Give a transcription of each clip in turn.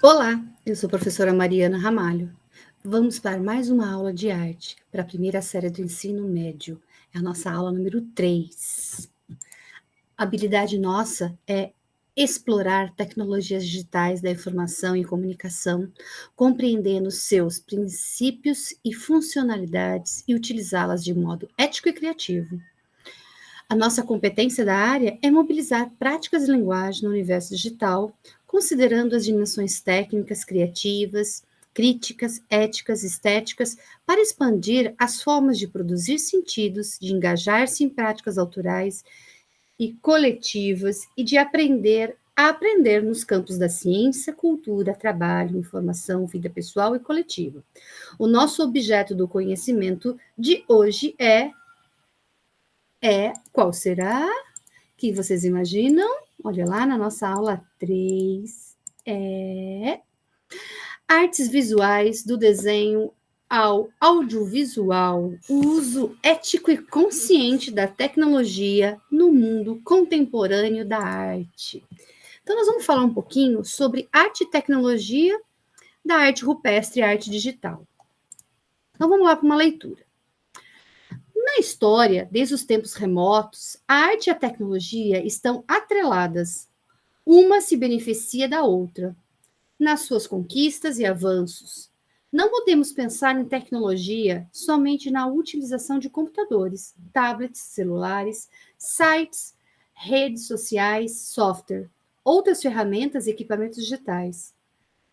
Olá, eu sou a professora Mariana Ramalho. Vamos para mais uma aula de arte para a primeira série do ensino médio. É a nossa aula número 3. A habilidade nossa é explorar tecnologias digitais da informação e comunicação, compreendendo seus princípios e funcionalidades e utilizá-las de modo ético e criativo. A nossa competência da área é mobilizar práticas de linguagem no universo digital, considerando as dimensões técnicas, criativas, críticas, éticas, estéticas, para expandir as formas de produzir sentidos, de engajar-se em práticas autorais e coletivas e de aprender a aprender nos campos da ciência, cultura, trabalho, informação, vida pessoal e coletiva. O nosso objeto do conhecimento de hoje qual será? Que vocês imaginam? Olha lá na nossa aula 3, artes visuais do desenho ao audiovisual, o uso ético e consciente da tecnologia no mundo contemporâneo da arte. Então, nós vamos falar um pouquinho sobre arte e tecnologia da arte rupestre e arte digital. Então, vamos lá para uma leitura. Na história, desde os tempos remotos, a arte e a tecnologia estão atreladas. Uma se beneficia da outra, nas suas conquistas e avanços. Não podemos pensar em tecnologia somente na utilização de computadores, tablets, celulares, sites, redes sociais, software, outras ferramentas e equipamentos digitais.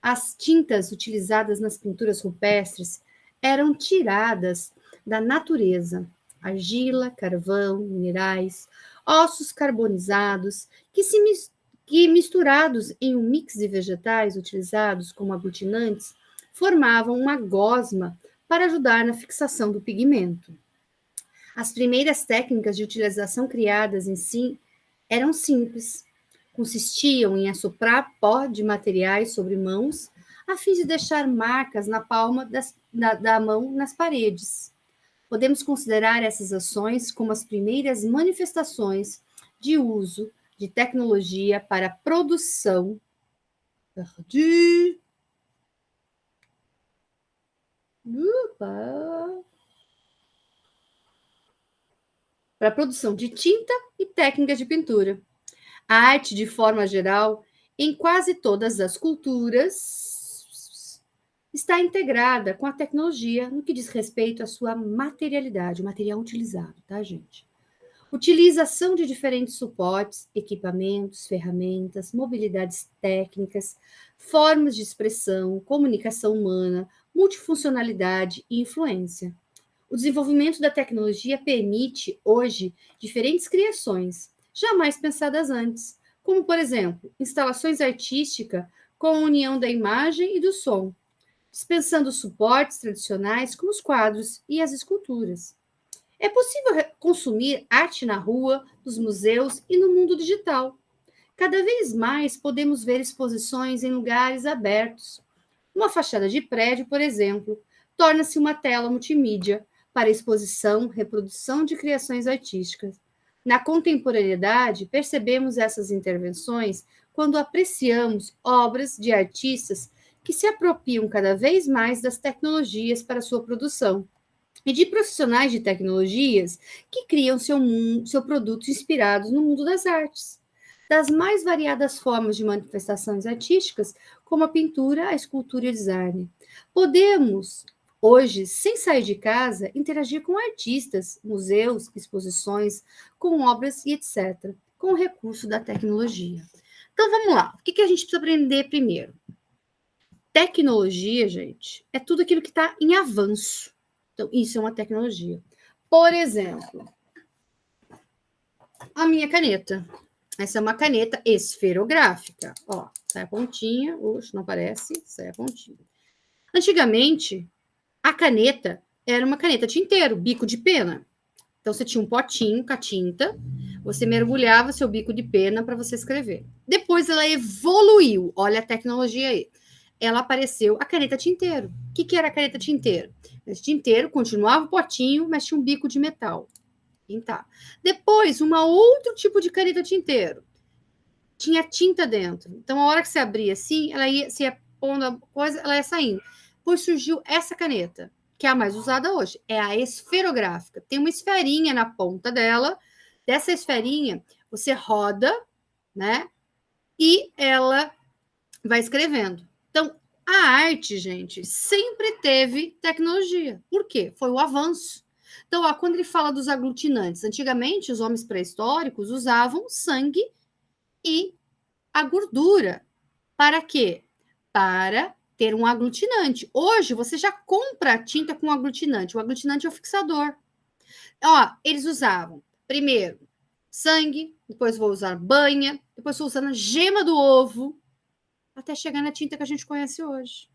As tintas utilizadas nas pinturas rupestres eram tiradas da natureza, argila, carvão, minerais, ossos carbonizados, que misturados em um mix de vegetais utilizados como aglutinantes, formavam uma gosma para ajudar na fixação do pigmento. As primeiras técnicas de utilização criadas em si eram simples. Consistiam em assoprar pó de materiais sobre mãos, a fim de deixar marcas na palma da mão nas paredes. Podemos considerar essas ações como as primeiras manifestações de uso de tecnologia para a produção de tinta e técnicas de pintura. A arte, de forma geral, em quase todas as culturas, está integrada com a tecnologia no que diz respeito à sua materialidade, o material utilizado, tá, gente? Utilização de diferentes suportes, equipamentos, ferramentas, mobilidades técnicas, formas de expressão, comunicação humana, multifuncionalidade e influência. O desenvolvimento da tecnologia permite, hoje, diferentes criações, jamais pensadas antes, como, por exemplo, instalações artísticas com a união da imagem e do som, dispensando suportes tradicionais como os quadros e as esculturas. É possível consumir arte na rua, nos museus e no mundo digital. Cada vez mais podemos ver exposições em lugares abertos. Uma fachada de prédio, por exemplo, torna-se uma tela multimídia para exposição, reprodução de criações artísticas. Na contemporaneidade, percebemos essas intervenções quando apreciamos obras de artistas que se apropriam cada vez mais das tecnologias para sua produção e de profissionais de tecnologias que criam seu produto inspirados no mundo das artes, das mais variadas formas de manifestações artísticas, como a pintura, a escultura e o design. Podemos, hoje, sem sair de casa, interagir com artistas, museus, exposições, com obras e etc., com o recurso da tecnologia. Então, vamos lá. O que a gente precisa aprender primeiro? Tecnologia, gente, é tudo aquilo que está em avanço. Então, isso é uma tecnologia. Por exemplo, a minha caneta. Essa é uma caneta esferográfica. Ó, sai a pontinha. Oxe, não parece. Sai a pontinha. Antigamente, a caneta era uma caneta tinteiro, bico de pena. Então, você tinha um potinho com a tinta, você mergulhava seu bico de pena para você escrever. Depois, ela evoluiu. Olha a tecnologia aí. Ela apareceu a caneta tinteiro. O que era a caneta tinteiro? Esse tinteiro continuava o potinho, mas tinha um bico de metal. Pintar. Depois, outro tipo de caneta tinteiro. Tinha tinta dentro. Então, a hora que você abria assim, ela ia, você ia pondo a coisa, ela ia saindo. Depois surgiu essa caneta, que é a mais usada hoje, é a esferográfica. Tem uma esferinha na ponta dela, dessa esferinha você roda, né? E ela vai escrevendo. Então, a arte, gente, sempre teve tecnologia. Por quê? Foi o avanço. Então, ó, quando ele fala dos aglutinantes, antigamente os homens pré-históricos usavam sangue e a gordura. Para quê? Para ter um aglutinante. Hoje você já compra a tinta com aglutinante. O aglutinante é o fixador. Ó, eles usavam primeiro sangue, depois vou usar banha, depois vou usando a gema do ovo, até chegar na tinta que a gente conhece hoje.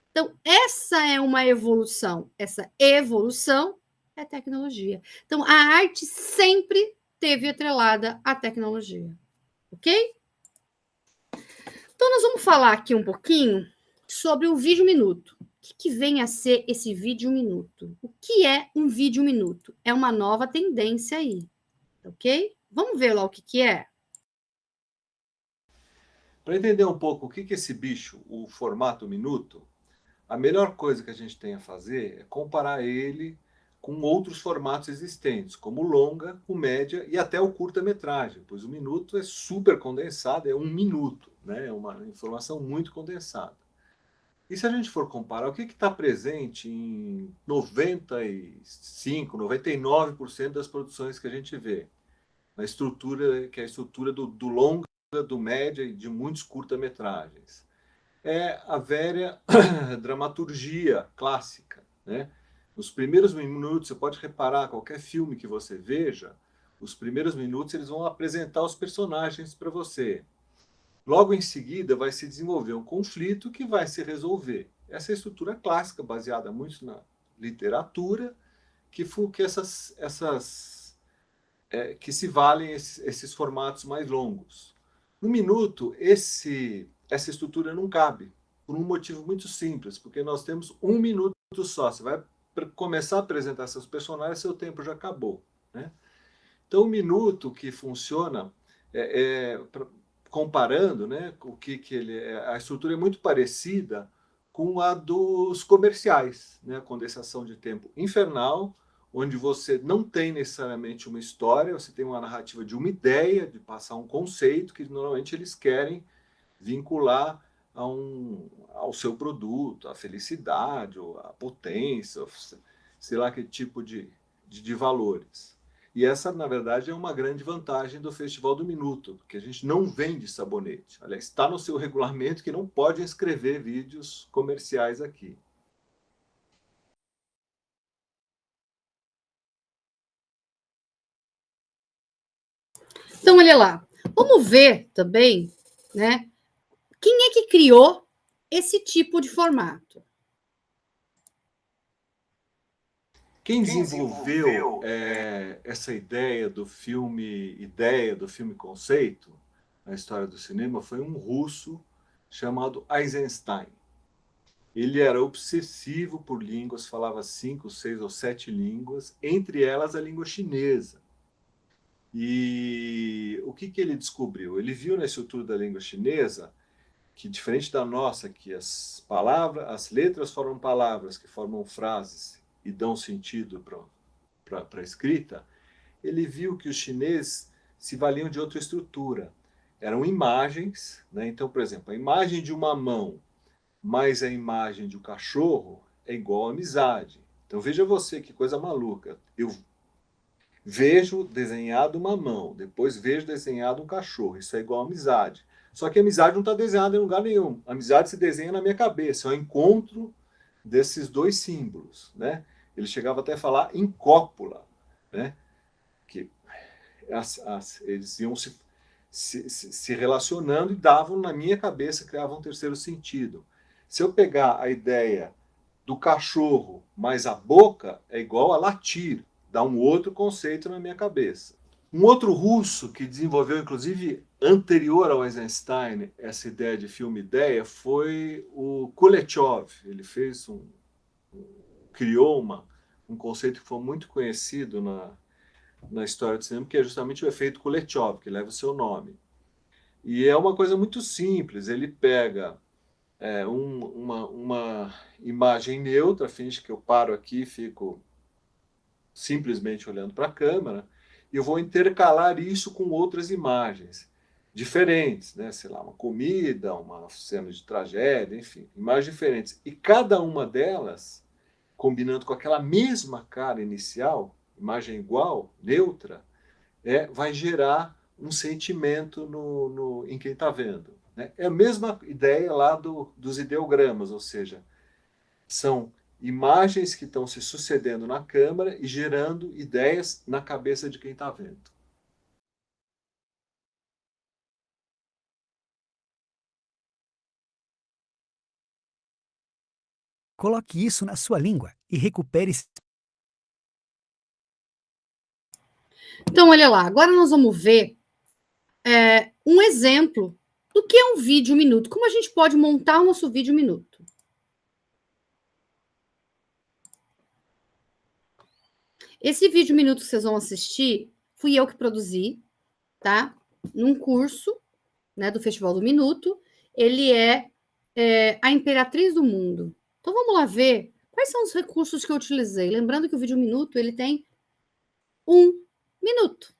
Então, essa é uma evolução. Essa evolução é tecnologia. Então, a arte sempre teve atrelada à tecnologia. Ok? Então, nós vamos falar aqui um pouquinho sobre o vídeo minuto. O que vem a ser esse vídeo minuto? O que é um vídeo minuto? É uma nova tendência aí. Ok? Vamos ver lá o que é. Para entender um pouco o que é esse bicho, o formato minuto, a melhor coisa que a gente tem a fazer é comparar ele com outros formatos existentes, como o longa, o média e até o curta-metragem, pois o minuto é super condensado, é 1 minuto, né? É uma informação muito condensada. E se a gente for comparar, o que está presente em 95, 99% das produções que a gente vê? Na estrutura, que é a estrutura do longa, do média e de muitos curta-metragens. É a velha dramaturgia clássica, né? Nos primeiros minutos, você pode reparar, qualquer filme que você veja, os primeiros minutos eles vão apresentar os personagens para você. Logo em seguida vai se desenvolver um conflito que vai se resolver. Essa é a estrutura clássica, baseada muito na literatura, que que se valem esses formatos mais longos. No minuto, essa estrutura não cabe, por um motivo muito simples, porque nós temos 1 minuto só. Você vai começar a apresentar seus personagens, seu tempo já acabou. Né? Então, o minuto que funciona, comparando, né, o que ele é, a estrutura é muito parecida com a dos comerciais, né, a condensação de tempo infernal, onde você não tem necessariamente uma história, você tem uma narrativa de uma ideia, de passar um conceito que normalmente eles querem vincular ao seu produto, a felicidade, ou a potência, ou sei lá que tipo de valores. E essa, na verdade, é uma grande vantagem do Festival do Minuto, porque a gente não vende sabonete. Aliás, está no seu regulamento que não pode inscrever vídeos comerciais aqui. Então, olha lá. Vamos ver também, né? Quem é que criou esse tipo de formato? Quem desenvolveu essa ideia do filme conceito, na história do cinema, foi um russo chamado Eisenstein. Ele era obsessivo por línguas, falava 5, 6 ou 7 línguas, entre elas a língua chinesa. E o que ele descobriu? Ele viu na estrutura da língua chinesa que, diferente da nossa, que as letras formam palavras, que formam frases e dão sentido para a escrita, ele viu que os chineses se valiam de outra estrutura. Eram imagens, né? Então, por exemplo, a imagem de uma mão mais a imagem de um cachorro é igual a amizade. Então veja você que coisa maluca. Eu vejo desenhado uma mão, depois vejo desenhado um cachorro. Isso é igual a amizade. Só que a amizade não está desenhada em lugar nenhum. A amizade se desenha na minha cabeça. É o encontro desses dois símbolos. Né? Ele chegava até a falar em cópula. Né? Que eles iam se relacionando e davam na minha cabeça, criavam um terceiro sentido. Se eu pegar a ideia do cachorro mais a boca, é igual a latir, dá um outro conceito na minha cabeça. Um outro russo que desenvolveu, inclusive, anterior ao Eisenstein, essa ideia de filme-ideia, foi o Kuleshov. Ele criou um conceito que foi muito conhecido na história do cinema, que é justamente o efeito Kuleshov, que leva o seu nome. E é uma coisa muito simples. Ele pega uma imagem neutra, finge que eu paro aqui e fico simplesmente olhando para a câmera, e eu vou intercalar isso com outras imagens diferentes, né? Sei lá, uma comida, uma cena de tragédia, enfim, imagens diferentes. E cada uma delas, combinando com aquela mesma cara inicial, imagem igual, neutra, vai gerar um sentimento em quem está vendo. Né? É a mesma ideia lá dos ideogramas, ou seja, são imagens que estão se sucedendo na câmera e gerando ideias na cabeça de quem está vendo. Coloque isso na sua língua e recupere. Então, olha lá, agora nós vamos ver um exemplo do que é um vídeo minuto, como a gente pode montar o nosso vídeo minuto. Esse vídeo minuto que vocês vão assistir, fui eu que produzi, tá? Num curso, né, do Festival do Minuto. Ele é a Imperatriz do Mundo. Então vamos lá ver quais são os recursos que eu utilizei. Lembrando que o vídeo minuto ele tem 1 minuto.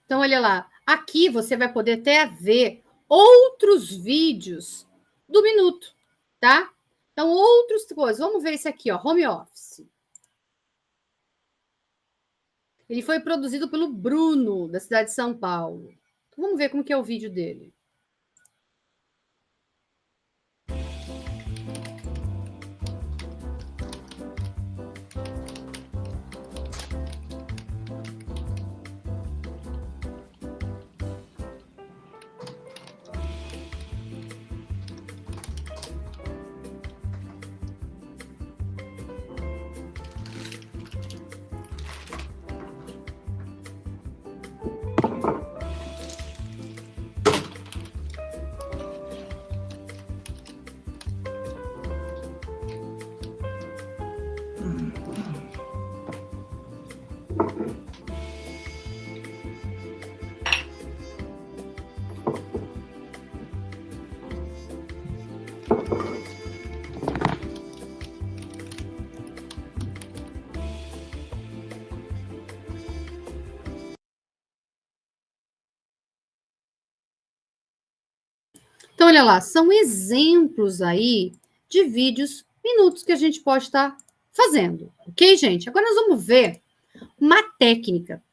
Então, olha lá, aqui você vai poder até ver outros vídeos do minuto, tá? Então, outras coisas. Vamos ver esse aqui, ó, home office. Ele foi produzido pelo Bruno, da cidade de São Paulo. Então, vamos ver como que é o vídeo dele. Então, olha lá, são exemplos aí de vídeos minutos que a gente pode estar fazendo, ok, gente? Agora nós vamos ver uma técnica,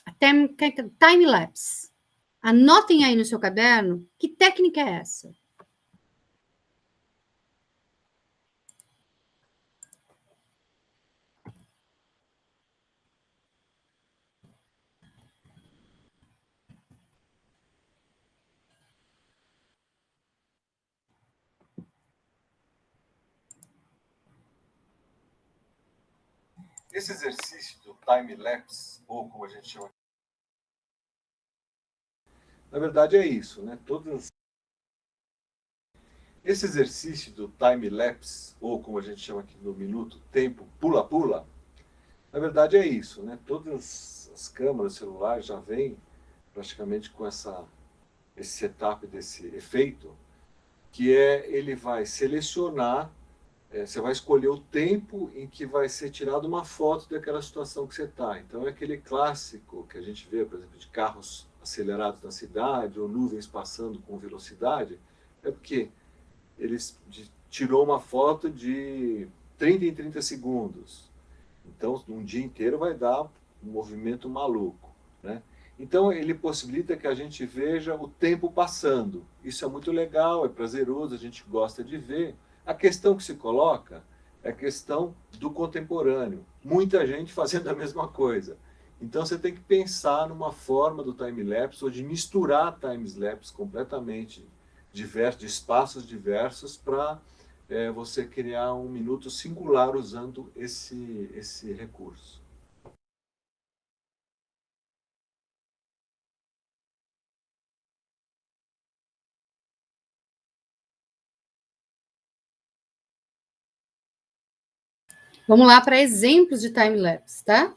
a time-lapse. Anotem aí no seu caderno que técnica é essa. Esse exercício do time-lapse, ou como a gente chama, na verdade é isso, né? Esse exercício do time-lapse, ou como a gente chama aqui no minuto, tempo pula-pula, na verdade é isso, né? Todas as câmeras celulares já vêm praticamente com esse setup desse efeito, que ele vai selecionar você vai escolher o tempo em que vai ser tirada uma foto daquela situação que você está. Então, é aquele clássico que a gente vê, por exemplo, de carros acelerados na cidade, ou nuvens passando com velocidade, é porque eles tirou uma foto de 30 em 30 segundos. Então, um dia inteiro vai dar um movimento maluco, né? Então, ele possibilita que a gente veja o tempo passando. Isso é muito legal, é prazeroso, a gente gosta de ver. A questão que se coloca é a questão do contemporâneo. Muita gente fazendo a mesma coisa. Então, você tem que pensar numa forma do time-lapse ou de misturar time-lapse completamente diversos, de espaços diversos, para você criar um minuto singular usando esse recurso. Vamos lá para exemplos de time-lapse, tá?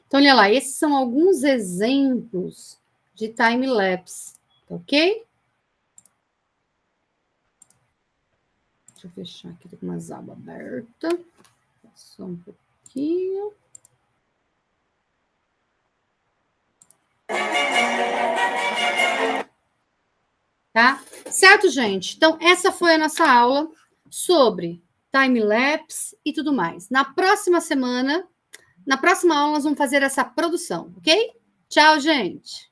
Então, olha lá, esses são alguns exemplos de time-lapse, ok? Deixa eu fechar aqui, tô com umas abas abertas. Só um pouquinho. Tá? Certo, gente? Então, essa foi a nossa aula sobre time-lapse e tudo mais. Na próxima semana, na próxima aula, nós vamos fazer essa produção, ok? Tchau, gente!